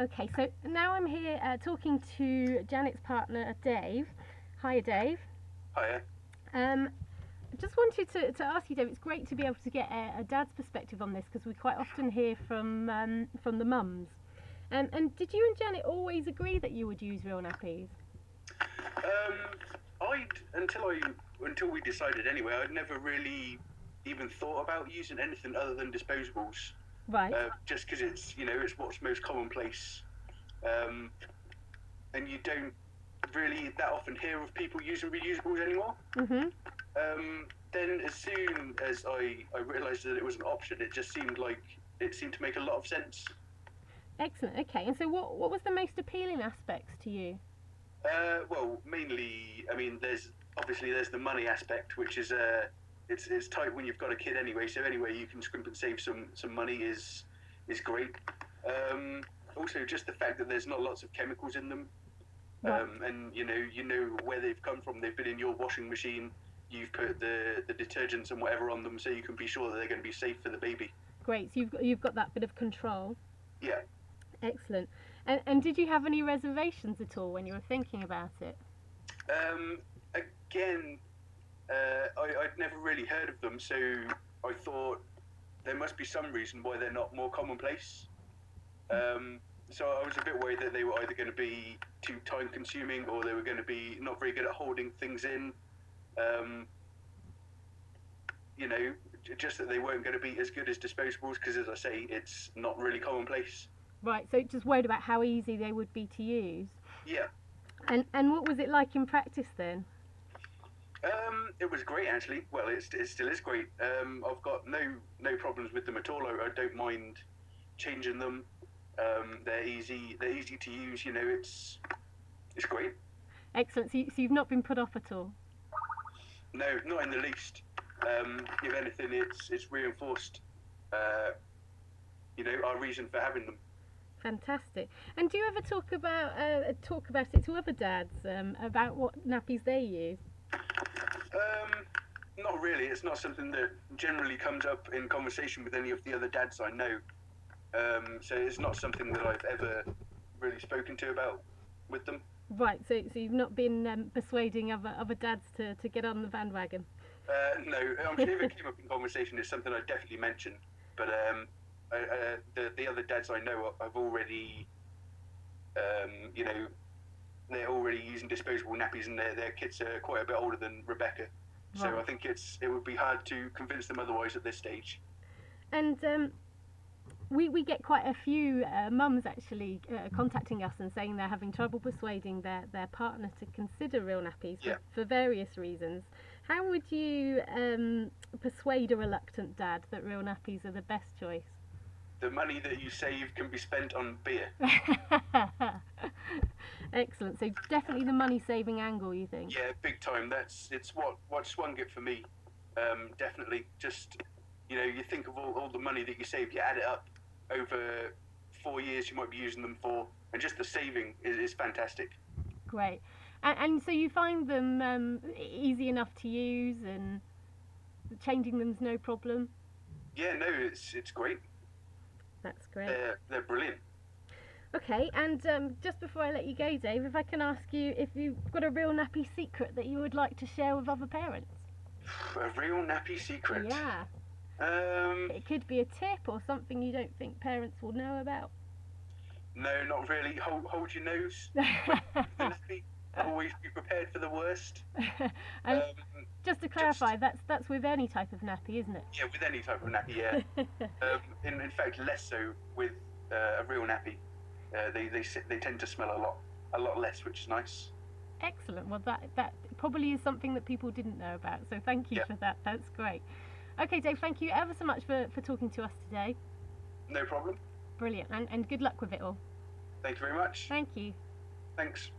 Okay, so now I'm here talking to Janet's partner, Dave. Hiya, Dave. Hiya. Um, just wanted to ask you, Dave, it's great to be able to get a dad's perspective on this because we quite often hear from the mums. And did you and Janet always agree that you would use real nappies? I'd until we decided anyway. I'd never really even thought about using anything other than disposables. Right. Just because it's what's most commonplace, and you don't really that often hear of people using reusables anymore. Mhm. Then as soon as I realised that it was an option, it seemed to make a lot of sense. Excellent. Okay. And so what was the most appealing aspects to you? Well, mainly, I mean, there's the money aspect, which is it's tight when you've got a kid anyway. So anyway, you can scrimp and save some money is great. Also, just the fact that there's not lots of chemicals in them, Right. and you know where they've come from. They've been in your washing machine. You've put the detergents and whatever on them, so you can be sure that they're going to be safe for the baby. Great. So you've got that bit of control. Yeah. Excellent. And did you have any reservations at all when you were thinking about it? Again, I'd never really heard of them, so I thought there must be some reason why they're not more commonplace. So I was a bit worried that they were either going to be too time consuming or they were going to be not very good at holding things in. Just that they weren't going to be as good as disposables because, as I say, it's not really commonplace. Right, so just worried about how easy they would be to use. Yeah. And what was it like in practice then? It was great actually. Well, it still is great. I've got no problems with them at all. I don't mind changing them. They're easy to use. It's great. Excellent. So you've not been put off at all? No, not in the least. If anything, it's reinforced. Our reason for having them. Fantastic. And do you ever talk about it to other dads about what nappies they use? Not really. It's not something that generally comes up in conversation with any of the other dads I know. So it's not something that I've ever really spoken to about with them. Right. So you've not been persuading other dads to get on the bandwagon? No. I'm sure if it came up in conversation, it's something I'd definitely mention. But the other dads I know have already, they're already using disposable nappies, and their kids are quite a bit older than Rebecca. So Right. I think it would be hard to convince them otherwise at this stage. And we get quite a few mums actually contacting us and saying they're having trouble persuading their partner to consider real nappies for various reasons. How would you persuade a reluctant dad that real nappies are the best choice? The money that you save can be spent on beer. Excellent. So definitely the money saving angle, you think? Yeah, big time. It's what swung it for me. Definitely. Just you think of all the money that you save, you add it up over 4 years you might be using them for, and just the saving is fantastic. Great. And so you find them easy enough to use, and changing them's no problem? Yeah, no, it's great. That's great. They're brilliant. Okay, and just before I let you go, Dave, if I can ask you if you've got a real nappy secret that you would like to share with other parents? A real nappy secret? Yeah. It could be a tip or something you don't think parents will know about. No, not really. Hold your nose. With the nappy. Always be prepared for the worst. And just to clarify, that's with any type of nappy, isn't it? Yeah, with any type of nappy, yeah. In fact, less so with a real nappy. They tend to smell a lot less, which is nice. Excellent. Well, that probably is something that people didn't know about. So thank you for that. That's great. Okay, Dave. Thank you ever so much for talking to us today. No problem. Brilliant. And good luck with it all. Thank you very much. Thank you. Thanks.